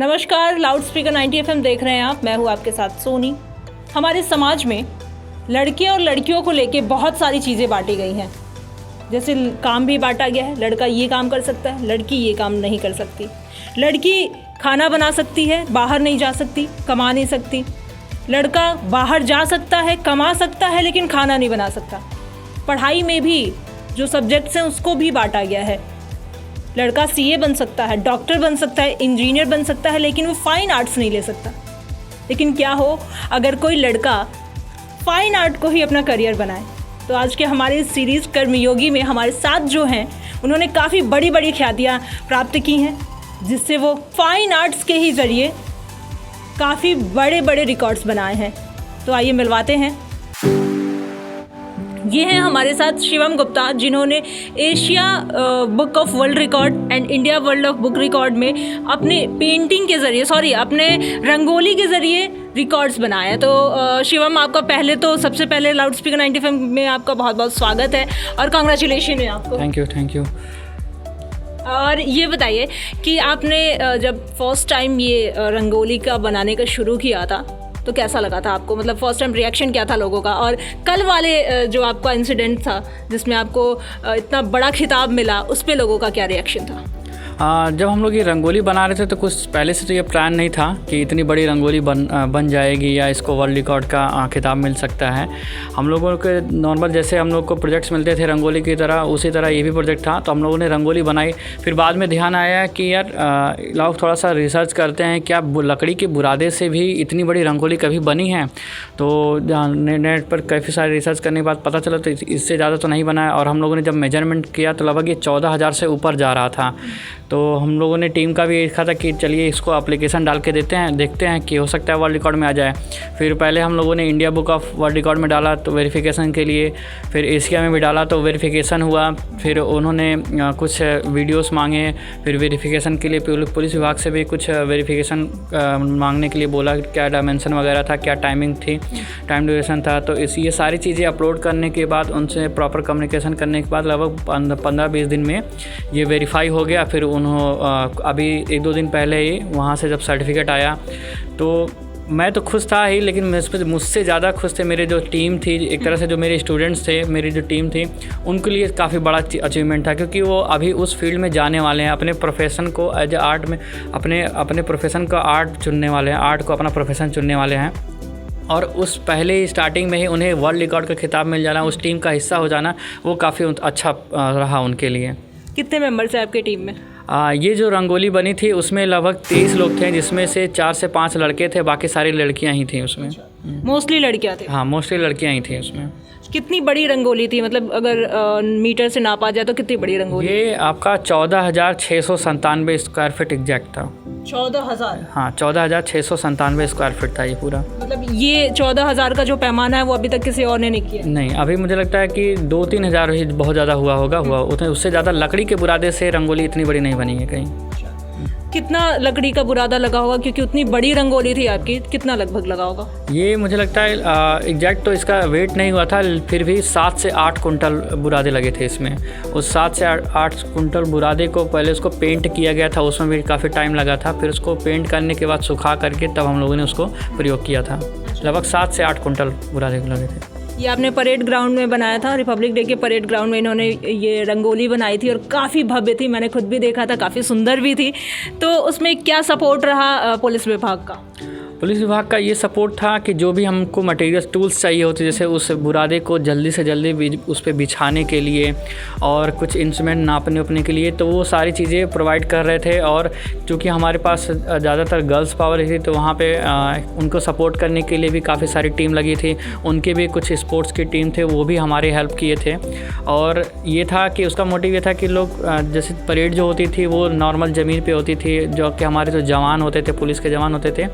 नमस्कार, loud speaker 90 FM देख रहे हैं आप। मैं हूँ आपके साथ सोनी। हमारे समाज में लड़के और लड़कियों को लेके बहुत सारी चीज़ें बांटी गई हैं। जैसे काम भी बांटा गया है, लड़का ये काम कर सकता है, लड़की ये काम नहीं कर सकती। लड़की खाना बना सकती है, बाहर नहीं जा सकती, कमा नहीं सकती। लड़का बाहर जा सकता है, कमा सकता है, लेकिन खाना नहीं बना सकता। पढ़ाई में भी जो सब्जेक्ट्स हैं उसको भी बांटा गया है। लड़का सीए बन सकता है, डॉक्टर बन सकता है, इंजीनियर बन सकता है, लेकिन वो फाइन आर्ट्स नहीं ले सकता। लेकिन क्या हो अगर कोई लड़का फाइन आर्ट को ही अपना करियर बनाए। तो आज के हमारे इस सीरीज़ कर्मयोगी में हमारे साथ जो हैं उन्होंने काफ़ी बड़ी बड़ी ख्यातियाँ प्राप्त की हैं, जिससे वो फाइन आर्ट्स के ही ज़रिए काफ़ी बड़े बड़े रिकॉर्ड्स बनाए हैं। तो आइए मिलवाते हैं। ये हैं हमारे साथ शिवम गुप्ता, जिन्होंने Asia book of world record and India world of book record में अपने पेंटिंग के ज़रिए अपने रंगोली के ज़रिए रिकॉर्ड्स बनाए। तो शिवम, आपका सबसे पहले लाउड स्पीकर 90 FM में आपका बहुत बहुत स्वागत है और कांग्रेचुलेशन है आपको। Thank you. और ये बताइए कि आपने जब फर्स्ट टाइम ये रंगोली का बनाने का शुरू किया था तो कैसा लगा था आपको? मतलब फर्स्ट टाइम रिएक्शन क्या था लोगों का? और कल वाले जो आपका इंसिडेंट था जिसमें आपको इतना बड़ा खिताब मिला, उस पे लोगों का क्या रिएक्शन था? जब हम लोग ये रंगोली बना रहे थे तो कुछ पहले से तो ये प्लान नहीं था कि इतनी बड़ी रंगोली बन जाएगी या इसको वर्ल्ड रिकॉर्ड का खिताब मिल सकता है। हम लोगों के नॉर्मल जैसे हम लोग को प्रोजेक्ट्स मिलते थे रंगोली की तरह, उसी तरह ये भी प्रोजेक्ट था। तो हम लोगों ने रंगोली बनाई। फिर बाद में ध्यान आया कि यार लोग थोड़ा सा रिसर्च करते हैं, क्या लकड़ी के बुरादे से भी इतनी बड़ी रंगोली कभी बनी है? तो नेट पर काफ़ी सारे रिसर्च करने के बाद पता चला तो इससे ज़्यादा तो नहीं बना है। और हम लोगों ने जब मेजरमेंट किया तो लगभग ये 14,000 से ऊपर जा रहा था। तो हम लोगों ने टीम का भी देखा था कि चलिए इसको एप्लीकेशन डाल के देखते हैं कि हो सकता है वर्ल्ड रिकॉर्ड में आ जाए। फिर पहले हम लोगों ने India book of world record में डाला तो वेरिफिकेशन के लिए, फिर एशिया में भी डाला तो वेरिफिकेशन हुआ। फिर उन्होंने कुछ वीडियोस मांगे, फिर वेरिफिकेशन के लिए पुलिस विभाग से भी कुछ वेरिफिकेशन मांगने के लिए बोला, क्या डायमेंशन वगैरह था, क्या टाइमिंग थी, टाइम ड्यूरेशन था। तो ये सारी चीज़ें अपलोड करने के बाद, उनसे प्रॉपर कम्युनिकेशन करने के बाद लगभग 15-20 दिन में ये वेरीफाई हो गया। फिर अभी 1-2 दिन पहले ही वहाँ से जब सर्टिफिकेट आया तो मैं तो खुश था ही, लेकिन मुझसे ज़्यादा खुश थे मेरे जो टीम थी। एक तरह से जो मेरे स्टूडेंट्स थे, मेरी जो टीम थी, उनके लिए काफ़ी बड़ा अचीवमेंट था, क्योंकि वो अभी उस फील्ड में जाने वाले हैं, अपने प्रोफेशन को एज आर्ट में अपने प्रोफेशन का आर्ट चुनने वाले हैं, आर्ट को अपना प्रोफेशन चुनने वाले हैं। और उस पहले ही स्टार्टिंग में ही उन्हें वर्ल्ड रिकॉर्ड का खिताब मिल जाना, उस टीम का हिस्सा हो जाना, वो काफ़ी अच्छा रहा उनके लिए। कितने मेंबर्स हैं आपकी टीम में? ये जो रंगोली बनी थी उसमें लगभग 23 लोग थे, जिसमें से 4 से 5 लड़के थे, बाकी सारी लड़कियां ही थी उसमें। मोस्टली लड़कियां थे? हाँ, मोस्टली लड़कियां ही थी उसमें। कितनी बड़ी रंगोली थी? मतलब अगर मीटर से नापा जाए तो कितनी बड़ी रंगोली? ये आपका 14,697 स्क्वायर फीट एग्जैक्ट था। 14,000? हाँ, 14,697 स्क्वायर फीट था ये पूरा। मतलब ये 14,000 का जो पैमाना है वो अभी तक किसी और ने नहीं किया? नहीं, अभी मुझे लगता है कि 2-3 हज़ार ही बहुत ज़्यादा हुआ उससे ज़्यादा लकड़ी के बुरादे से रंगोली इतनी बड़ी नहीं बनी है कहीं। कितना लकड़ी का बुरादा लगा होगा, क्योंकि उतनी बड़ी रंगोली थी आपकी? कितना लगभग लगा होगा? ये मुझे लगता है एग्जैक्ट तो इसका वेट नहीं हुआ था, फिर भी 7 से 8 कुंटल बुरादे लगे थे इसमें। उस 7 से 8 कुंटल बुरादे को पहले उसको पेंट किया गया था, उसमें भी काफ़ी टाइम लगा था। फिर उसको पेंट करने के बाद सुखा करके तब हम लोगों ने उसको प्रयोग किया था। लगभग 7 से 8 कुंटल बुरादे लगे थे। ये आपने परेड ग्राउंड में बनाया था, रिपब्लिक डे के परेड ग्राउंड में इन्होंने ये रंगोली बनाई थी और काफ़ी भव्य थी, मैंने खुद भी देखा था, काफ़ी सुंदर भी थी। तो उसमें क्या सपोर्ट रहा पुलिस विभाग का? पुलिस विभाग का ये सपोर्ट था कि जो भी हमको मटेरियल टूल्स चाहिए होते, जैसे उस बुरादे को जल्दी से जल्दी उस पर बिछाने के लिए और कुछ इंस्ट्रूमेंट नापने के लिए, तो वो सारी चीज़ें प्रोवाइड कर रहे थे। और चूँकि हमारे पास ज़्यादातर गर्ल्स पावर थी तो वहाँ पे उनको सपोर्ट करने के लिए भी काफ़ी सारी टीम लगी थी। उनके भी कुछ स्पोर्ट्स की टीम थे, वो भी हमारी हेल्प किए थे। और ये था कि उसका मोटिव ये था कि लोग जैसे परेड जो होती थी वो नॉर्मल ज़मीन पर होती थी, जो कि हमारे जो जवान होते थे, पुलिस के जवान होते थे,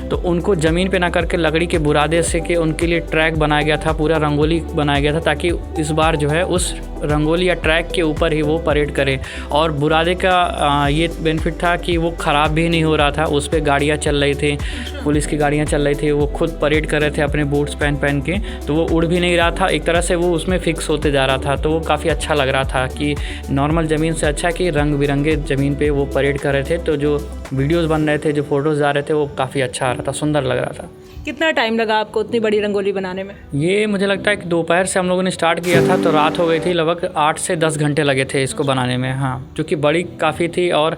तो तो उनको ज़मीन पे ना करके लकड़ी के बुरादे से के उनके लिए ट्रैक बनाया गया था, पूरा रंगोली बनाया गया था, ताकि इस बार जो है उस रंगोली या ट्रैक के ऊपर ही वो परेड करें। और बुरादे का ये बेनिफिट था कि वो ख़राब भी नहीं हो रहा था, उस पर गाड़ियाँ चल रही थी, पुलिस की गाड़ियाँ चल रही थी, वो खुद परेड कर रहे थे अपने बूट्स पहन के, तो वो उड़ भी नहीं रहा था, एक तरह से वो उसमें फिक्स होते जा रहा था। तो वो काफ़ी अच्छा लग रहा था कि नॉर्मल ज़मीन से अच्छा कि रंग बिरंगे ज़मीन पे वो परेड कर रहे थे। तो जो वीडियोज़ बन रहे थे, जो फ़ोटोज़ आ रहे थे, वो काफ़ी अच्छा आ रहा था, सुंदर लग रहा था। कितना टाइम लगा आपको उतनी बड़ी रंगोली बनाने में? ये मुझे लगता है कि दोपहर से हम लोगों ने स्टार्ट किया था तो रात हो गई थी, लगभग 8 से 10 घंटे लगे थे इसको बनाने में। हाँ, क्योंकि बड़ी काफ़ी थी और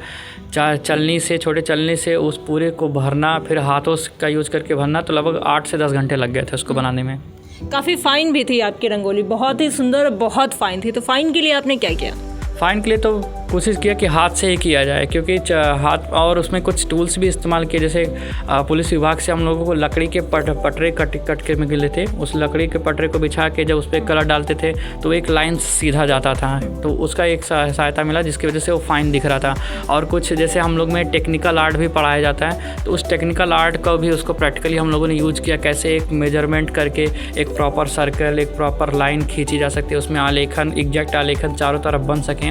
छोटे चलनी से उस पूरे को भरना, फिर हाथों का यूज़ करके भरना, तो लगभग 8 से 10 घंटे लग गए थे उसको बनाने में। काफ़ी फ़ाइन भी थी आपकी रंगोली, बहुत ही सुंदर और बहुत फ़ाइन थी। तो फ़ाइन के लिए आपने क्या किया? फ़ाइन के लिए तो कोशिश किया कि हाथ से ही किया जाए, क्योंकि हाथ, और उसमें कुछ टूल्स भी इस्तेमाल किए, जैसे पुलिस विभाग से हम लोगों को लकड़ी के पटरे कट के मिले थे। उस लकड़ी के पटरे को बिछा के जब उस पर कलर डालते थे तो एक लाइन सीधा जाता था, तो उसका एक सहायता मिला, जिसकी वजह से वो फ़ाइन दिख रहा था। और कुछ जैसे हम लोग में टेक्निकल आर्ट भी पढ़ाया जाता है, तो उस टेक्निकल आर्ट का भी उसको प्रैक्टिकली हम लोगों ने यूज़ किया, कैसे एक मेजरमेंट करके एक प्रॉपर सर्कल, एक प्रॉपर लाइन खींची जा सकती है, उसमें आलेखन, एग्जैक्ट आलेखन चारों तरफ बन सकें।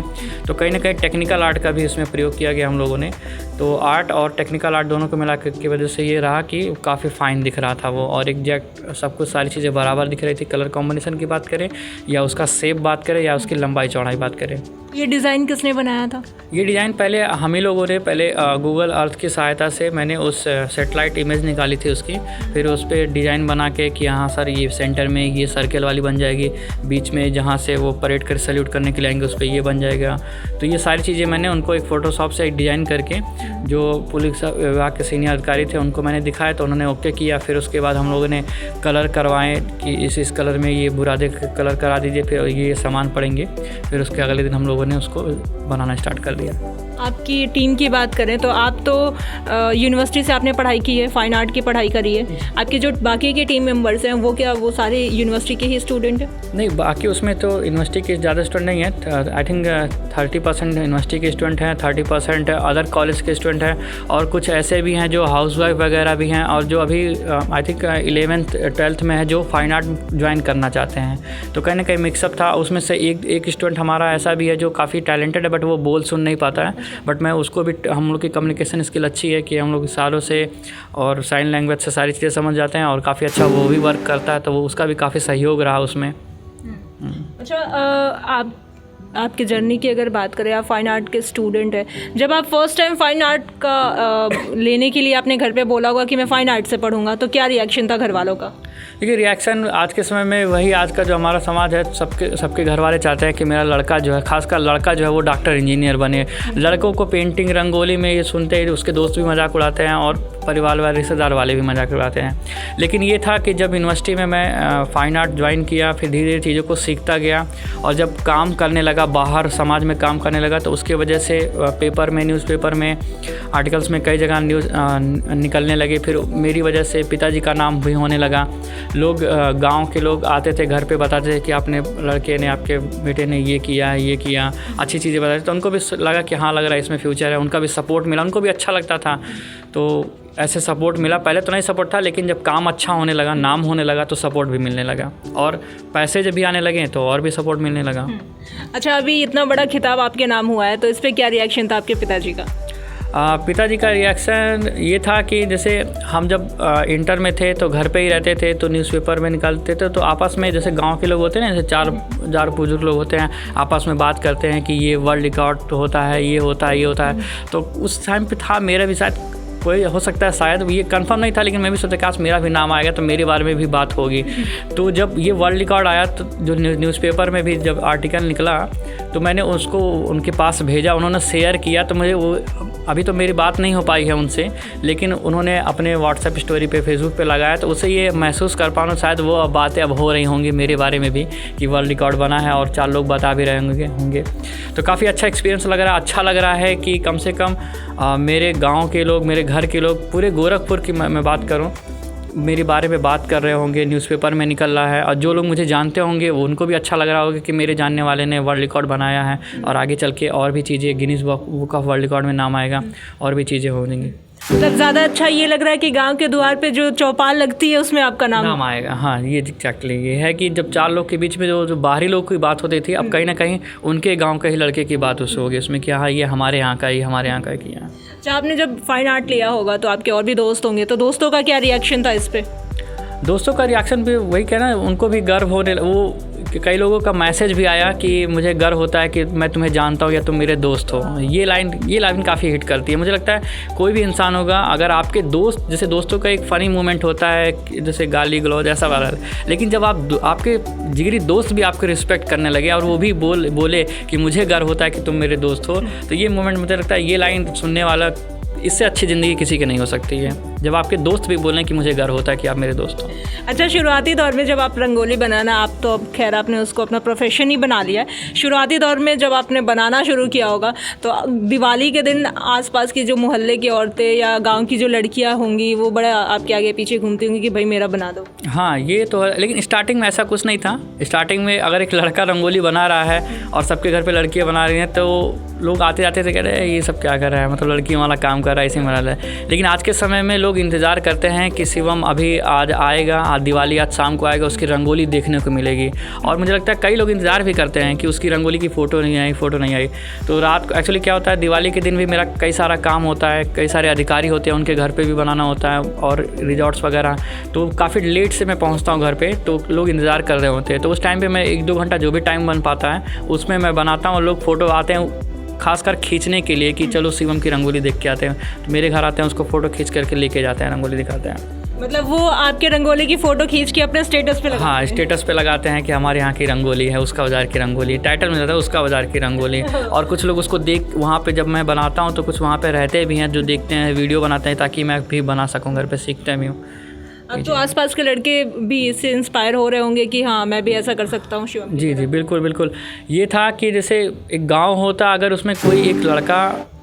तो कहीं ना कहीं टेक्निकल आर्ट का भी इसमें प्रयोग किया गया हम लोगों ने। तो आर्ट और टेक्निकल आर्ट दोनों को मिला की वजह से ये रहा कि काफ़ी फ़ाइन दिख रहा था वो, और एग्जैक्ट सब कुछ सारी चीज़ें बराबर दिख रही थी। कलर कॉम्बिनेशन की बात करें या उसका शेप बात करें या उसकी लंबाई चौड़ाई बात करें। ये डिज़ाइन किसने बनाया था? ये डिज़ाइन पहले हम ही लोगों ने गूगल अर्थ की सहायता से मैंने उस सेटेलाइट इमेज निकाली थी उसकी, फिर उस पर डिज़ाइन बना के कि हाँ सर ये सेंटर में ये सर्कल वाली बन जाएगी, बीच में जहाँ से वो परेड कर सैल्यूट करने के लिए आएंगे उस पर ये बन जाएगा। तो ये सारी चीज़ें मैंने उनको एक फ़ोटोशॉप से एक डिज़ाइन करके जो पुलिस विभाग के सीनियर अधिकारी थे उनको मैंने दिखाया, तो उन्होंने ओके किया। फिर उसके बाद हम लोगों ने कलर करवाएँ कि इस कलर में ये बुरादे कलर करा दीजिए, फिर ये सामान पड़ेंगे। फिर उसके अगले दिन हम लोगों ने उसको बनाना स्टार्ट कर दिया। आपकी टीम की बात करें तो आप तो यूनिवर्सिटी से आपने पढ़ाई की है, फ़ाइन आर्ट की पढ़ाई करी है। आपके जो बाकी के टीम मेंबर्स हैं वो क्या वो सारे यूनिवर्सिटी के ही स्टूडेंट हैं? नहीं, बाकी उसमें तो यूनिवर्सिटी के ज़्यादा स्टूडेंट नहीं है। आई थिंक 30% यूनिवर्सिटी के स्टूडेंट हैं, 30% अदर कॉलेज के स्टूडेंट हैं, और कुछ ऐसे भी हैं जो हाउसवाइफ वगैरह भी हैं, और जो अभी आई थिंक 11th 12th में है जो फ़ाइन आर्ट ज्वाइन करना चाहते हैं। तो कहीं ना कहीं मिक्सअप था। उसमें से एक स्टूडेंट हमारा ऐसा भी है जो काफ़ी टैलेंटेड है, बट वो बोल सुन नहीं पाता है। बट मैं उसको भी, हम लोग की कम्युनिकेशन स्किल अच्छी है कि हम लोग सालों से और साइन लैंग्वेज से सारी चीज़ें समझ जाते हैं, और काफ़ी अच्छा वो भी वर्क करता है, तो वो उसका भी काफ़ी सहयोग रहा उसमें। अच्छा, आपके जर्नी की अगर बात करें, आप फ़ाइन आर्ट के स्टूडेंट हैं, जब आप फर्स्ट टाइम फ़ाइन आर्ट का लेने के लिए आपने घर पे बोला होगा कि मैं फ़ाइन आर्ट से पढ़ूंगा, तो क्या रिएक्शन था घर वालों का? देखिए, रिएक्शन आज के समय में वही, आज का जो हमारा समाज है, सबके घर वाले चाहते हैं कि मेरा लड़का जो है, खासकर लड़का जो है वो डॉक्टर इंजीनियर बने। लड़कों को पेंटिंग रंगोली में ये सुनते ही उसके दोस्त भी मजाक उड़ाते हैं और परिवार वाले रिश्तेदार वाले भी मजाक उड़ाते हैं। लेकिन ये था कि जब यूनिवर्सिटी में मैं फ़ाइन आर्ट ज्वाइन किया, फिर धीरे धीरे चीज़ों को सीखता गया, और जब काम करने लगा, बाहर समाज में काम करने लगा, तो उसके वजह से पेपर में, न्यूज़पेपर में, आर्टिकल्स में कई जगह न्यूज़ निकलने लगे। फिर मेरी वजह से पिताजी का नाम भी होने लगा। लोग, गांव के लोग आते थे घर पे, बताते थे कि आपने लड़के ने, आपके बेटे ने ये किया, अच्छी चीज़ें बताते। तो उनको भी लगा कि हाँ, लग रहा है इसमें फ्यूचर है। उनका भी सपोर्ट मिला, उनको भी अच्छा लगता था। तो ऐसे सपोर्ट मिला। पहले तो नहीं सपोर्ट था, लेकिन जब काम अच्छा होने लगा, नाम होने लगा, तो सपोर्ट भी मिलने लगा, और पैसे जब भी आने लगे तो और भी सपोर्ट मिलने लगा। अच्छा, अभी इतना बड़ा खिताब आपके नाम हुआ है, तो इस पर क्या रिएक्शन था आपके पिताजी का? पिताजी का रिएक्शन ये था कि जैसे हम जब इंटर में थे तो घर पे ही रहते थे, तो न्यूज़पेपर में निकालते थे, तो आपस में जैसे गांव के लोग होते हैं ना, जैसे चार बुजुर्ग लोग होते हैं, आपस में बात करते हैं कि ये वर्ल्ड रिकॉर्ड होता है, ये होता है। तो उस टाइम पे था, मेरा भी शायद कोई हो सकता है, शायद ये कंफर्म नहीं था, लेकिन मैं भी सोचा काश मेरा भी नाम आएगा तो मेरे बारे में भी बात होगी। तो जब ये वर्ल्ड रिकॉर्ड आया, तो जो न्यूज़पेपर में भी जब आर्टिकल निकला, तो मैंने उसको उनके पास भेजा, उन्होंने शेयर किया। तो मुझे वो, अभी तो मेरी बात नहीं हो पाई है उनसे, लेकिन उन्होंने अपने व्हाट्सएप स्टोरी पे, फेसबुक पे लगाया, तो उससे ये महसूस कर पाऊँ शायद वो बातें अब हो रही होंगी मेरे बारे में भी कि वर्ल्ड रिकॉर्ड बना है, और 4 लोग बता भी रहे होंगे। तो काफ़ी अच्छा एक्सपीरियंस लग रहा है। अच्छा लग रहा है कि कम से कम मेरे गाँव के लोग, मेरे घर के लोग, पूरे गोरखपुर की मैं बात करूँ, मेरे बारे में बात कर रहे होंगे, न्यूज़पेपर में निकल रहा है, और जो लोग मुझे जानते होंगे वो, उनको भी अच्छा लग रहा होगा कि मेरे जानने वाले ने वर्ल्ड रिकॉर्ड बनाया है, और आगे चल के और भी चीज़ें Guinness book of world record में नाम आएगा, और भी चीज़ें हो जाएंगी। मतलब ज़्यादा अच्छा ये लग रहा है कि गांव के द्वार पे जो चौपाल लगती है उसमें आपका नाम आएगा। हाँ, ये एग्जैक्टली ये है कि जब 4 लोग के बीच में जो बाहरी लोग की बात होती थी, अब कहीं ना कहीं उनके गांव के ही लड़के की बात उससे होगी उसमें कि हाँ ये हमारे यहाँ का ही, हमारे यहाँ का किया। अच्छा, आपने जब फाइन आर्ट लिया होगा तो आपके और भी दोस्त होंगे, तो दोस्तों का क्या रिएक्शन था इस पे? दोस्तों का रिएक्शन भी वही कहना, उनको भी गर्व होने, वो कई लोगों का मैसेज भी आया कि मुझे गर्व होता है कि मैं तुम्हें जानता हूँ या तुम मेरे दोस्त हो। ये लाइन काफ़ी हिट करती है। मुझे लगता है कोई भी इंसान होगा, अगर आपके दोस्त, जैसे दोस्तों का एक फ़नी मोमेंट होता है जैसे गाली गलौज ऐसा वाला, लेकिन जब आपके जिगरी दोस्त भी आपको रिस्पेक्ट करने लगे और वो भी बोले कि मुझे गर्व होता है कि तुम मेरे दोस्त हो, तो ये मोमेंट मुझे लगता है ये लाइन सुनने वाला, इससे अच्छी ज़िंदगी किसी की नहीं हो सकती है, जब आपके दोस्त भी बोलें कि मुझे गर्व होता है कि आप मेरे दोस्त हो। अच्छा, शुरुआती दौर में जब आप रंगोली बनाना, आप तो अब खैर आपने उसको अपना प्रोफेशन ही बना लिया है, शुरुआती दौर में जब आपने बनाना शुरू किया होगा तो दिवाली के दिन आसपास की जो मोहल्ले की औरतें या गांव की जो लड़कियां होंगी वो बड़ा आपके आगे पीछे घूमती होंगी कि भाई मेरा बना दो। हाँ, ये तो है, लेकिन स्टार्टिंग में ऐसा कुछ नहीं था। स्टार्टिंग में अगर एक लड़का रंगोली बना रहा है और सबके घर पर लड़कियाँ बना रही हैं तो लोग आते जाते थे, कह रहे हैं ये सब क्या कर रहा है, मतलब लड़कियों वाला काम कर रहा है, इसी में रहा है। लेकिन आज के समय में लोग इंतज़ार करते हैं कि शिवम अभी आज आएगा, आज दिवाली आज शाम को आएगा, उसकी रंगोली देखने को मिलेगी। और मुझे लगता है कई लोग इंतज़ार भी करते हैं कि उसकी रंगोली की फ़ोटो नहीं आई। तो रात को एक्चुअली क्या होता है, दिवाली के दिन भी मेरा कई सारा काम होता है, कई सारे अधिकारी होते हैं, उनके घर पर भी बनाना होता है और रिजॉर्ट्स वगैरह, तो काफ़ी लेट से मैं पहुँचता हूँ घर पर, तो लोग इंतज़ार कर रहे होते हैं। तो उस टाइम पर मैं 1-2 घंटा जो भी टाइम बन पाता है उसमें मैं बनाता हूँ और लोग फ़ोटो आते हैं खासकर खींचने के लिए कि चलो शिवम की रंगोली देख के आते हैं, तो मेरे घर आते हैं, उसको फ़ोटो खींच करके लेके जाते हैं, रंगोली दिखाते हैं। मतलब वो आपके रंगोली की फ़ोटो खींच के अपने स्टेटस पे लगाते हैं? हाँ, स्टेटस पे लगाते हैं कि हमारे यहाँ की रंगोली है, उसका बाज़ार की रंगोली, टाइटल में जाता है उसका बाज़ार की रंगोली। और कुछ लोग उसको देख, वहाँ पे जब मैं बनाता हूँ तो कुछ वहाँ पे रहते भी हैं जो देखते हैं, वीडियो बनाते हैं ताकि मैं भी बना सकूँ, घर पर सीखते भी हूँ। अब तो आसपास के लड़के भी इससे इंस्पायर हो रहे होंगे कि हाँ मैं भी ऐसा कर सकता हूँ शिवम। जी, बिल्कुल। ये था कि जैसे एक गांव होता, अगर उसमें कोई एक लड़का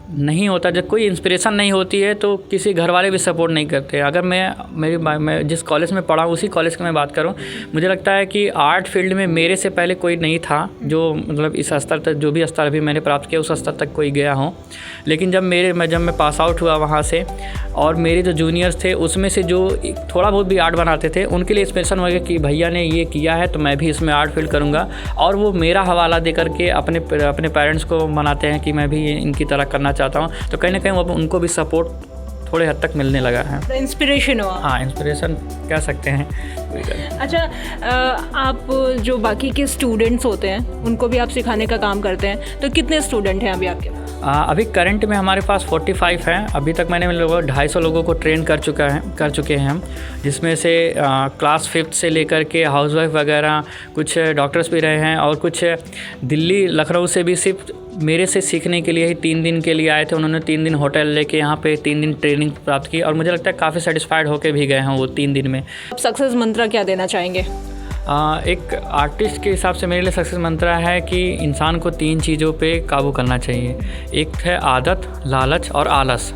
नहीं होता, जब कोई इंस्पिरेशन नहीं होती है तो किसी घर वाले भी सपोर्ट नहीं करते। अगर मैं जिस कॉलेज में पढ़ा उसी कॉलेज की मैं बात करूं, मुझे लगता है कि आर्ट फील्ड में मेरे से पहले कोई नहीं था जो मतलब इस स्तर तक, जो भी स्तर अभी मैंने प्राप्त किया उस स्तर तक कोई गया हो। लेकिन जब मैं पास आउट हुआ वहाँ से, और मेरे जो जूनियर्स थे उसमें से जो थोड़ा बहुत भी आर्ट बनाते थे उनके लिए इंस्पिरेशन हो गया कि भैया ने ये किया है तो मैं भी इसमें आर्ट फील्ड करूँगा, और वो मेरा हवाला दे करके अपने पेरेंट्स को मनाते हैं कि मैं भी इनकी तरह करना चाहता हूँ। तो कहीं ना कहीं उनको भी सपोर्ट थोड़े हद तक मिलने लगा है। इंस्पिरेशन हुआ। हाँ, इंस्पिरेशन कह सकते हैं। अच्छा, आप जो बाकी के स्टूडेंट्स होते हैं उनको भी आप सिखाने का काम करते हैं, तो कितने स्टूडेंट हैं अभी आपके पास? अभी करंट में हमारे पास 45 हैं। अभी तक मैंने 250 लोगों को ट्रेन कर चुके हैं हम, जिसमें से क्लास 5th से लेकर के हाउसवाइफ वगैरह, कुछ डॉक्टर्स भी रहे हैं, और कुछ दिल्ली लखनऊ से भी सिर्फ मेरे से सीखने के लिए ही 3 दिन के लिए आए थे। उन्होंने 3 दिन होटल लेके यहाँ पे 3 दिन ट्रेनिंग प्राप्त की, और मुझे लगता है काफ़ी सेटिस्फाइड होकर भी गए हैं वो 3 दिन में। आप सक्सेस मंत्र क्या देना चाहेंगे? एक आर्टिस्ट के हिसाब से मेरे लिए सक्सेस मंत्र है कि इंसान को 3 चीज़ों पे काबू करना चाहिए। एक है आदत, लालच और आलस।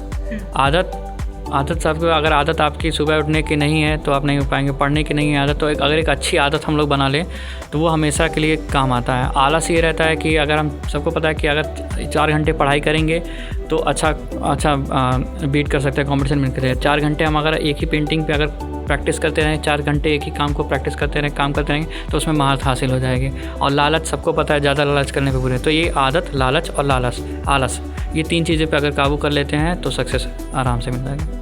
आदत सबको, अगर आदत आपकी सुबह उठने की नहीं है तो आप नहीं हो पाएंगे, पढ़ने की नहीं है आदत, तो अगर एक अच्छी आदत हम लोग बना लें तो वो हमेशा के लिए काम आता है। आलस ये रहता है कि अगर हम सबको पता है कि अगर 4 घंटे पढ़ाई करेंगे तो अच्छा बीट कर सकते हैं, कॉम्पिटिशन में करें। 4 घंटे हम अगर एक ही पेंटिंग पे अगर प्रैक्टिस करते रहें, 4 घंटे एक ही काम को प्रैक्टिस करते रहें, काम करते रहेंगे तो उसमें महारत हासिल हो जाएगी। और लालच सबको पता है, ज़्यादा लालच करने पे बुरे। तो ये आदत, लालच और आलस, ये 3 चीज़ें पे अगर काबू कर लेते हैं तो सक्सेस आराम से मिल जाएगी।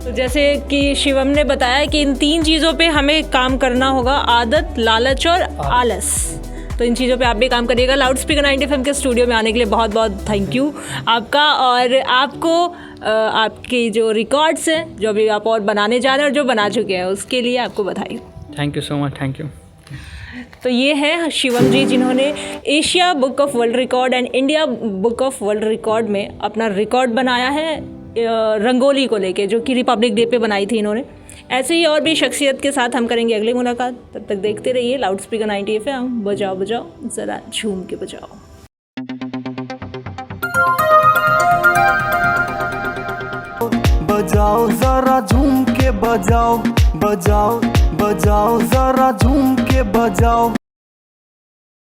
तो जैसे कि शिवम ने बताया कि इन 3 चीज़ों पे हमें काम करना होगा, आदत, लालच और आलस। तो इन चीज़ों पे आप भी काम करिएगा। लाउड स्पीकर 90 FM के स्टूडियो में आने के लिए बहुत बहुत थैंक यू आपका, और आपको आपकी जो रिकॉर्ड्स हैं, जो अभी आप और बनाने जा रहे हैं और जो बना चुके हैं, उसके लिए आपको बधाई। Thank you so much, thank you. तो ये है शिवम जी, जिन्होंने Asia book of world record and India book of world record में अपना रिकॉर्ड बनाया है रंगोली को लेके, जो कि रिपब्लिक डे पे बनाई थी इन्होंने। ऐसे ही और भी शख्सियत के साथ हम करेंगे अगली मुलाकात। तब तक देखते रहिए लाउड स्पीकर 90 FM। बजाओ बजाओ ज़रा झूम के बजाओ। बजाओ ज़रा झूम के बजाओ, बजाओ बजाओ ज़रा झूम के बजाओ।